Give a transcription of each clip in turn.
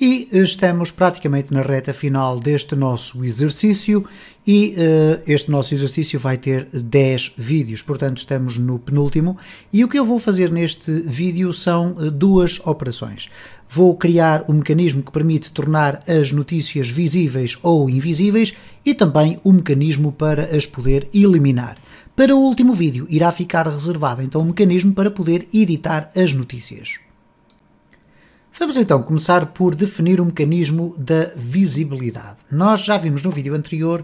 E estamos praticamente na reta final deste nosso exercício e este nosso exercício vai ter 10 vídeos, portanto estamos no penúltimo e o que eu vou fazer neste vídeo são duas operações. Vou criar um mecanismo que permite tornar as notícias visíveis ou invisíveis e também um mecanismo para as poder eliminar. Para o último vídeo irá ficar reservado então um mecanismo para poder editar as notícias. Vamos então começar por definir o mecanismo da visibilidade. Nós já vimos no vídeo anterior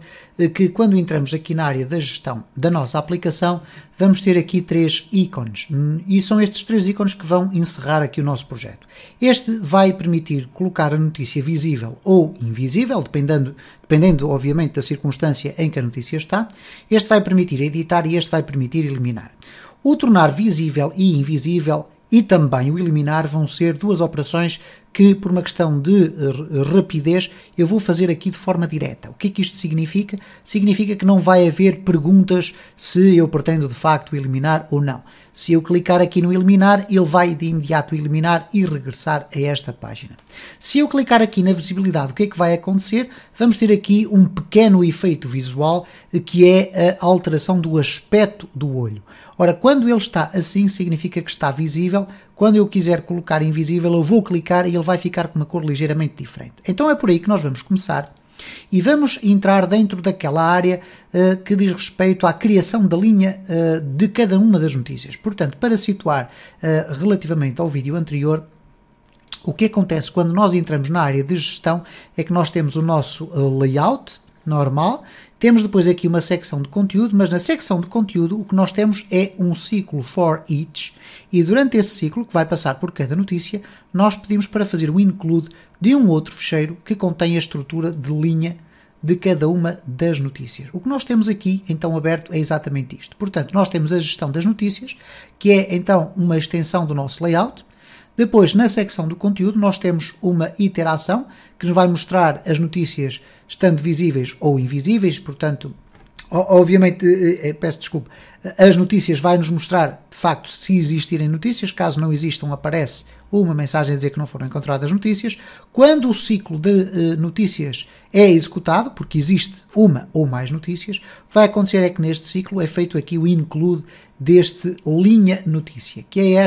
que quando entramos aqui na área da gestão da nossa aplicação, vamos ter aqui três ícones e são estes três ícones que vão encerrar aqui o nosso projeto. Este vai permitir colocar a notícia visível ou invisível, dependendo obviamente da circunstância em que a notícia está. Este vai permitir editar e este vai permitir eliminar. O tornar visível e invisível e também o eliminar vão ser duas operações que, por uma questão de rapidez, eu vou fazer aqui de forma direta. O que é que isto significa? Significa que não vai haver perguntas se eu pretendo de facto eliminar ou não. Se eu clicar aqui no eliminar, ele vai de imediato eliminar e regressar a esta página. Se eu clicar aqui na visibilidade, o que é que vai acontecer? Vamos ter aqui um pequeno efeito visual que é a alteração do aspecto do olho. Ora, quando ele está assim, significa que está visível. Quando eu quiser colocar invisível, eu vou clicar e ele vai ficar com uma cor ligeiramente diferente. Então é por aí que nós vamos começar. E vamos entrar dentro daquela área que diz respeito à criação da linha de cada uma das notícias. Portanto, para situar relativamente ao vídeo anterior, o que acontece quando nós entramos na área de gestão é que nós temos o nosso layout normal, temos depois aqui uma secção de conteúdo, mas na secção de conteúdo o que nós temos é um ciclo for each e durante esse ciclo, que vai passar por cada notícia, nós pedimos para fazer o include de um outro fecheiro que contém a estrutura de linha de cada uma das notícias. O que nós temos aqui então aberto é exatamente isto. Portanto, nós temos a gestão das notícias, que é então uma extensão do nosso layout. Depois, na secção do conteúdo, nós temos uma iteração que nos vai mostrar as notícias estando visíveis ou invisíveis, portanto, obviamente, peço desculpa, as notícias vai nos mostrar, de facto, se existirem notícias, caso não existam, aparece uma mensagem a dizer que não foram encontradas notícias. Quando o ciclo de notícias é executado, porque existe uma ou mais notícias, o que vai acontecer é que neste ciclo é feito aqui o include deste linha notícia, que é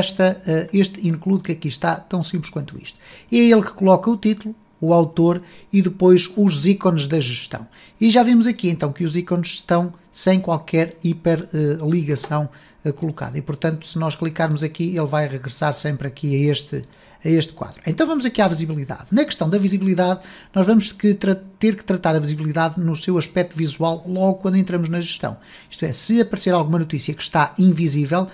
este include que aqui está, tão simples quanto isto. E é ele que coloca o título, o autor e depois os ícones da gestão. E já vimos aqui então que os ícones estão sem qualquer hiperligação colocada. E portanto, se nós clicarmos aqui, ele vai regressar sempre aqui a este quadro. Então vamos aqui à visibilidade. Na questão da visibilidade, nós vamos ter que tratar a visibilidade no seu aspecto visual logo quando entramos na gestão. Isto é, se aparecer alguma notícia que está invisível,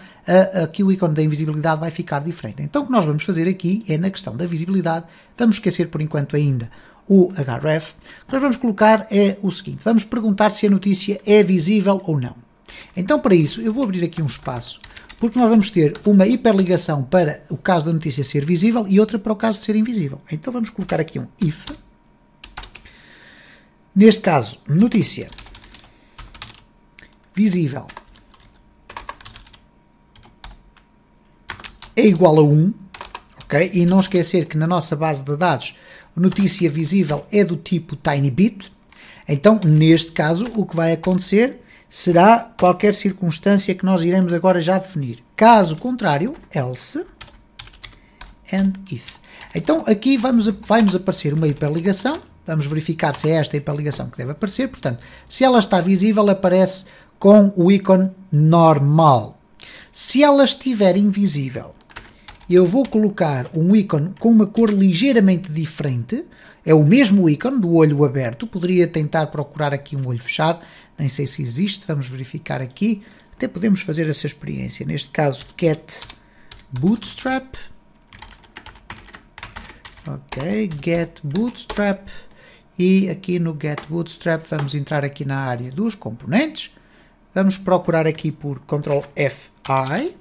aqui o ícone da invisibilidade vai ficar diferente. Então o que nós vamos fazer aqui é na questão da visibilidade, vamos esquecer por enquanto ainda o href, o que nós vamos colocar é o seguinte, vamos perguntar se a notícia é visível ou não. Então para isso eu vou abrir aqui um espaço, porque nós vamos ter uma hiperligação para o caso da notícia ser visível e outra para o caso de ser invisível. Então vamos colocar aqui um if. Neste caso, notícia visível é igual a 1, ok? E não esquecer que na nossa base de dados notícia visível é do tipo TinyBit. Então, neste caso, o que vai acontecer será qualquer circunstância que nós iremos agora já definir. Caso contrário, else and if. Então aqui vai-nos aparecer uma hiperligação, vamos verificar se é esta a hiperligação que deve aparecer, portanto, se ela está visível, aparece com o ícone normal. Se ela estiver invisível, eu vou colocar um ícone com uma cor ligeiramente diferente, é o mesmo ícone do olho aberto, poderia tentar procurar aqui um olho fechado, nem sei se existe, vamos verificar aqui, até podemos fazer essa experiência, neste caso get bootstrap, ok, get bootstrap, e aqui no get bootstrap vamos entrar aqui na área dos componentes, vamos procurar aqui por Ctrl F-I,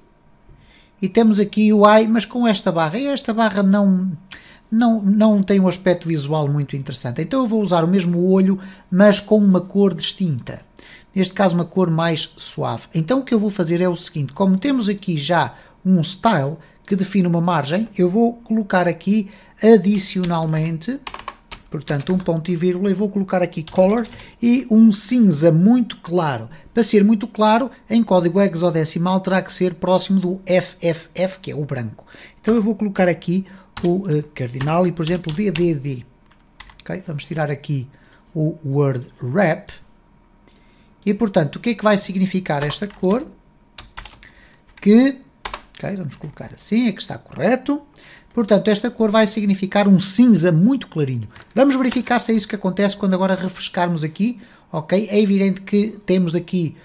e temos aqui o I, mas com esta barra, e esta barra não tem um aspecto visual muito interessante. Então eu vou usar o mesmo olho, mas com uma cor distinta. Neste caso uma cor mais suave. Então o que eu vou fazer é o seguinte, como temos aqui já um style que define uma margem, eu vou colocar aqui adicionalmente, portanto um ponto e vírgula, e vou colocar aqui color e um cinza muito claro. Para ser muito claro, em código hexadecimal terá que ser próximo do FFF, que é o branco. Então eu vou colocar aqui o cardinal e, por exemplo, DDD. Okay? Vamos tirar aqui o word wrap. E, portanto, o que é que vai significar esta cor? Vamos colocar assim, é que está correto. Portanto, esta cor vai significar um cinza muito clarinho. Vamos verificar se é isso que acontece quando agora refrescarmos aqui. Ok? É evidente que temos aqui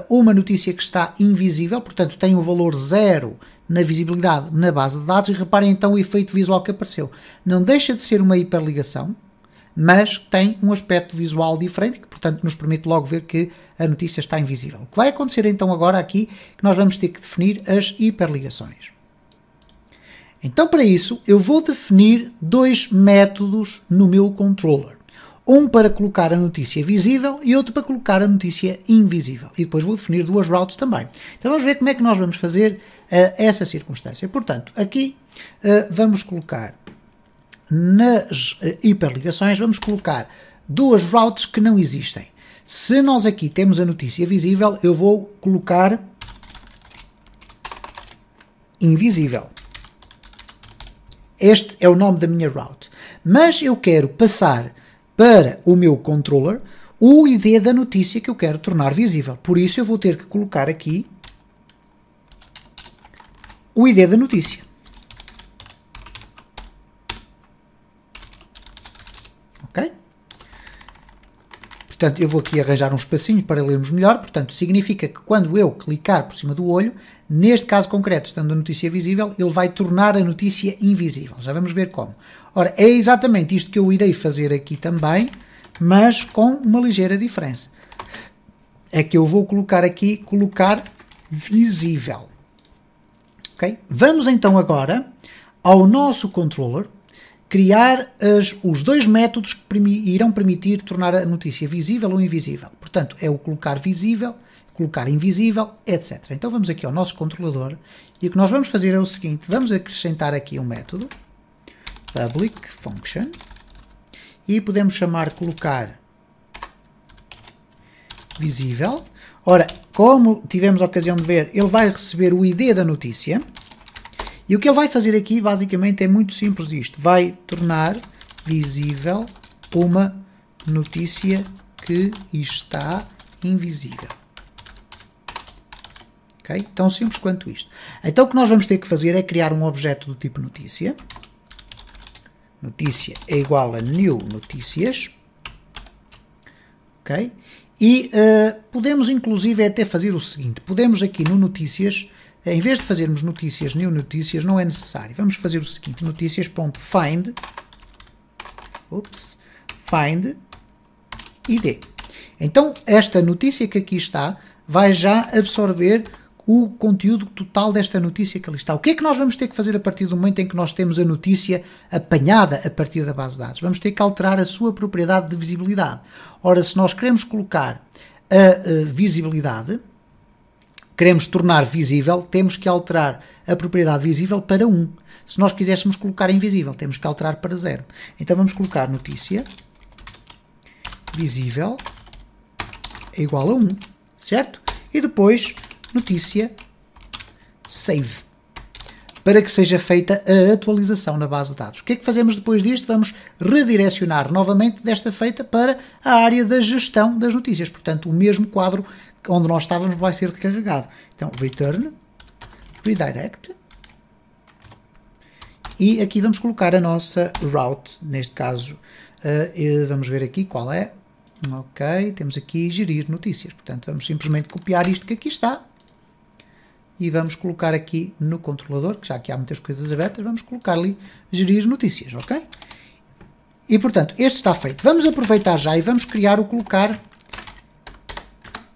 uma notícia que está invisível, portanto tem o valor 0 na visibilidade na base de dados, e reparem então o efeito visual que apareceu. Não deixa de ser uma hiperligação, mas tem um aspecto visual diferente, que portanto nos permite logo ver que a notícia está invisível. O que vai acontecer então agora aqui, que nós vamos ter que definir as hiperligações. Então para isso eu vou definir dois métodos no meu controller. Um para colocar a notícia visível e outro para colocar a notícia invisível. E depois vou definir duas routes também. Então vamos ver como é que nós vamos fazer essa circunstância. Portanto, aqui vamos colocar nas hiperligações, vamos colocar duas routes que não existem. Se nós aqui temos a notícia visível, eu vou colocar invisível. Este é o nome da minha route. Mas eu quero passar para o meu controller o ID da notícia que eu quero tornar visível. Por isso eu vou ter que colocar aqui o ID da notícia. Ok? Portanto, eu vou aqui arranjar um espacinho para lermos melhor. Portanto, significa que quando eu clicar por cima do olho, neste caso concreto, estando a notícia visível, ele vai tornar a notícia invisível. Já vamos ver como. Ora, é exatamente isto que eu irei fazer aqui também, mas com uma ligeira diferença. É que eu vou colocar aqui, colocar visível. Okay? Vamos então agora ao nosso controller criar os dois métodos que irão permitir tornar a notícia visível ou invisível. Portanto, é o colocar visível, colocar invisível, etc. Então vamos aqui ao nosso controlador e o que nós vamos fazer é o seguinte, vamos acrescentar aqui um método, public function, e podemos chamar colocar visível. Ora, como tivemos a ocasião de ver, ele vai receber o ID da notícia. E o que ele vai fazer aqui, basicamente, é muito simples isto. Vai tornar visível uma notícia que está invisível. Okay? Tão simples quanto isto. Então o que nós vamos ter que fazer é criar um objeto do tipo notícia. Notícia é igual a new notícias. Okay? E podemos inclusive até fazer o seguinte. Podemos aqui no notícias, em vez de fazermos notícias, new notícias, não é necessário. Vamos fazer o seguinte, notícias.find find id. Então, esta notícia que aqui está vai já absorver o conteúdo total desta notícia que ali está. O que é que nós vamos ter que fazer a partir do momento em que nós temos a notícia apanhada a partir da base de dados? Vamos ter que alterar a sua propriedade de visibilidade. Ora, se nós queremos colocar a visibilidade, queremos tornar visível, temos que alterar a propriedade visível para 1. Se nós quiséssemos colocar invisível, temos que alterar para 0. Então vamos colocar notícia visível é igual a 1, certo? E depois notícia save, para que seja feita a atualização na base de dados. O que é que fazemos depois disto? Vamos redirecionar novamente desta feita para a área da gestão das notícias. Portanto, o mesmo quadro onde nós estávamos vai ser recarregado. Então, return, redirect, e aqui vamos colocar a nossa route, neste caso, vamos ver aqui qual é. Ok, temos aqui gerir notícias, portanto vamos simplesmente copiar isto que aqui está e vamos colocar aqui no controlador, que já aqui há muitas coisas abertas, vamos colocar ali gerir notícias, ok? E portanto, este está feito. Vamos aproveitar já e vamos criar o colocar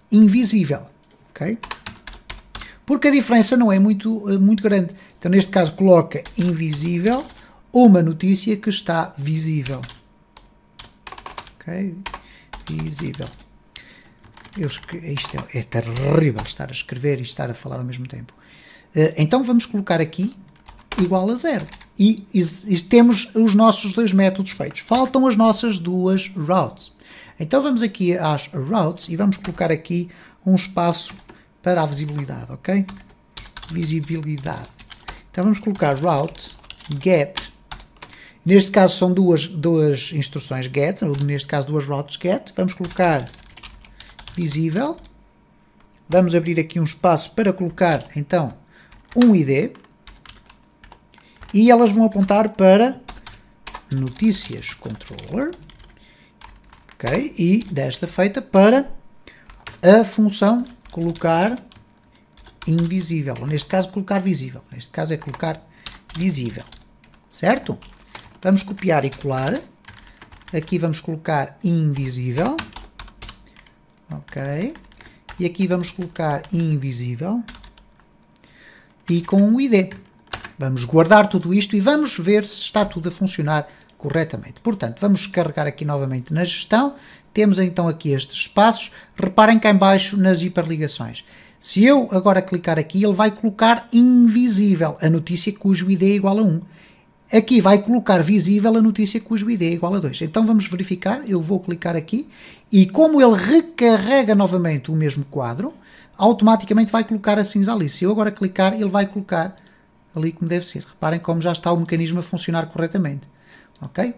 invisível, ok? Porque a diferença não é muito grande. Então neste caso coloca invisível uma notícia que está visível, ok? Visível. Isto é terrível estar a escrever e estar a falar ao mesmo tempo. Então vamos colocar aqui igual a 0. E temos os nossos dois métodos feitos. Faltam as nossas duas routes. Então vamos aqui às routes e vamos colocar aqui um espaço para a visibilidade, ok? Visibilidade. Então vamos colocar route get. Neste caso são duas instruções get, ou neste caso duas routes get. Vamos colocar visível. Vamos abrir aqui um espaço para colocar então um ID. E elas vão apontar para notícias controller. Ok? E desta feita para a função colocar invisível. Ou neste caso colocar visível. Neste caso é colocar visível. Certo? Vamos copiar e colar. Aqui vamos colocar invisível. Ok. E aqui vamos colocar invisível. E com um ID. Vamos guardar tudo isto e vamos ver se está tudo a funcionar corretamente. Portanto, vamos carregar aqui novamente na gestão. Temos então aqui estes espaços. Reparem cá em baixo nas hiperligações. Se eu agora clicar aqui, ele vai colocar invisível a notícia cujo ID é igual a 1. Aqui vai colocar visível a notícia cujo ID é igual a 2. Então vamos verificar. Eu vou clicar aqui e como ele recarrega novamente o mesmo quadro, automaticamente vai colocar a cinza ali. Se eu agora clicar, ele vai colocar ali como deve ser. Reparem como já está o mecanismo a funcionar corretamente. Ok?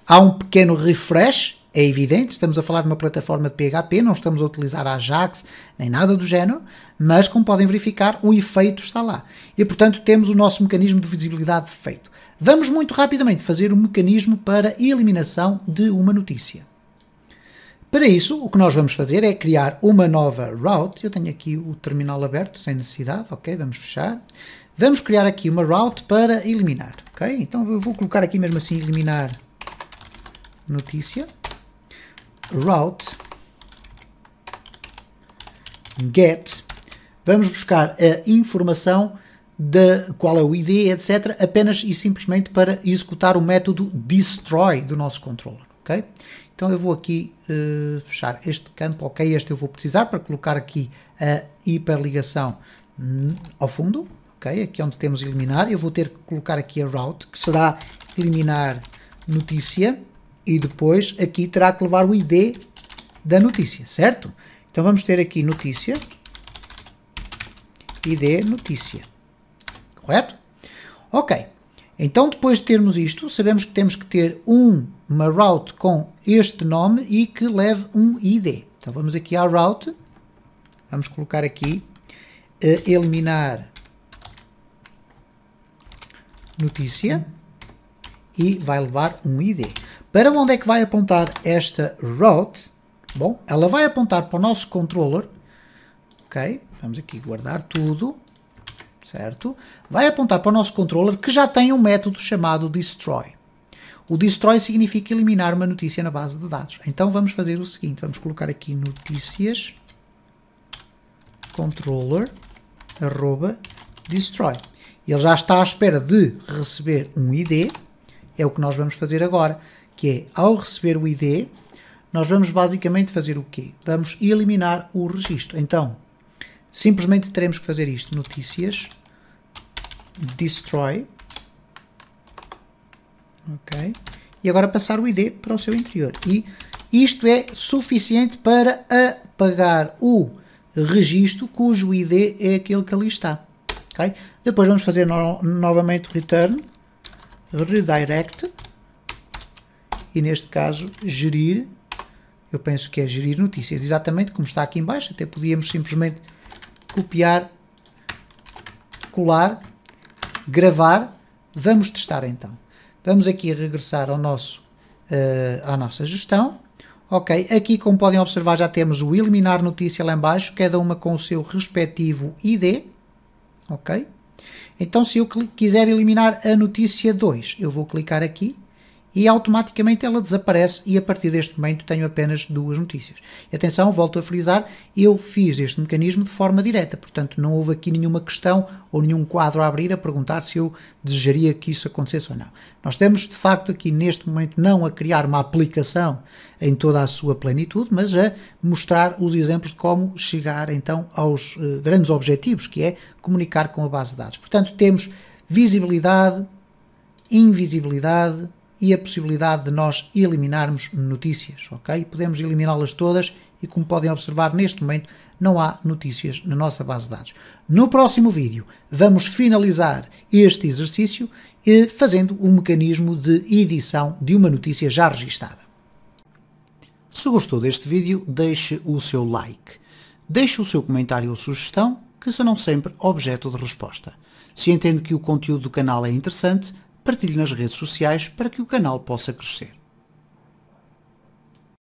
Há um pequeno refresh, é evidente, estamos a falar de uma plataforma de PHP, não estamos a utilizar a Ajax, nem nada do género, mas como podem verificar, o efeito está lá. E portanto temos o nosso mecanismo de visibilidade feito. Vamos muito rapidamente fazer um mecanismo para eliminação de uma notícia. Para isso, o que nós vamos fazer é criar uma nova route. Eu tenho aqui o terminal aberto, sem necessidade, ok? Vamos fechar. Vamos criar aqui uma route para eliminar, ok? Então eu vou colocar aqui mesmo assim, eliminar notícia. Route get. Vamos buscar a informação de qual é o ID, etc. apenas e simplesmente para executar o método destroy do nosso controller, ok? Então eu vou aqui fechar este campo, ok? Este eu vou precisar para colocar aqui a hiperligação ao fundo. Ok, aqui onde temos eliminar, eu vou ter que colocar aqui a route, que será eliminar notícia, e depois aqui terá que levar o ID da notícia, certo? Então vamos ter aqui notícia, ID notícia, correto? Ok, então depois de termos isto, sabemos que temos que ter uma route com este nome e que leve um ID. Então vamos aqui à route, vamos colocar aqui, eliminar notícia e vai levar um ID. Para onde é que vai apontar esta route? Bom, ela vai apontar para o nosso controller, ok? Vamos aqui guardar tudo, certo? Vai apontar para o nosso controller que já tem um método chamado destroy. O destroy significa eliminar uma notícia na base de dados. Então vamos fazer o seguinte, vamos colocar aqui notícias controller @destroy. Ele já está à espera de receber um ID, é o que nós vamos fazer agora, que é, ao receber o ID, nós vamos basicamente fazer o quê? Vamos eliminar o registro. Então, simplesmente teremos que fazer isto, notícias, destroy, ok? E agora passar o ID para o seu interior. E isto é suficiente para apagar o registro cujo ID é aquele que ali está. Okay? Depois vamos fazer novamente o return, redirect, e neste caso gerir, eu penso que é gerir notícias, exatamente como está aqui em baixo, até podíamos simplesmente copiar, colar, gravar. Vamos testar então. Vamos aqui regressar ao à nossa gestão. Ok, aqui como podem observar já temos o eliminar notícia lá em baixo, cada uma com o seu respectivo ID. Ok? Então se eu quiser eliminar a notícia 2, eu vou clicar aqui e automaticamente ela desaparece e a partir deste momento tenho apenas duas notícias. E atenção, volto a frisar, eu fiz este mecanismo de forma direta, portanto não houve aqui nenhuma questão ou nenhum quadro a abrir a perguntar se eu desejaria que isso acontecesse ou não. Nós estamos de facto aqui neste momento não a criar uma aplicação em toda a sua plenitude, mas a mostrar os exemplos de como chegar então aos grandes objetivos, que é comunicar com a base de dados. Portanto, temos visibilidade, invisibilidade e a possibilidade de nós eliminarmos notícias, ok? Podemos eliminá-las todas e, como podem observar, neste momento não há notícias na nossa base de dados. No próximo vídeo vamos finalizar este exercício fazendo um mecanismo de edição de uma notícia já registada. Se gostou deste vídeo, deixe o seu like. Deixe o seu comentário ou sugestão, que serão sempre objeto de resposta. Se entende que o conteúdo do canal é interessante, partilhe nas redes sociais para que o canal possa crescer.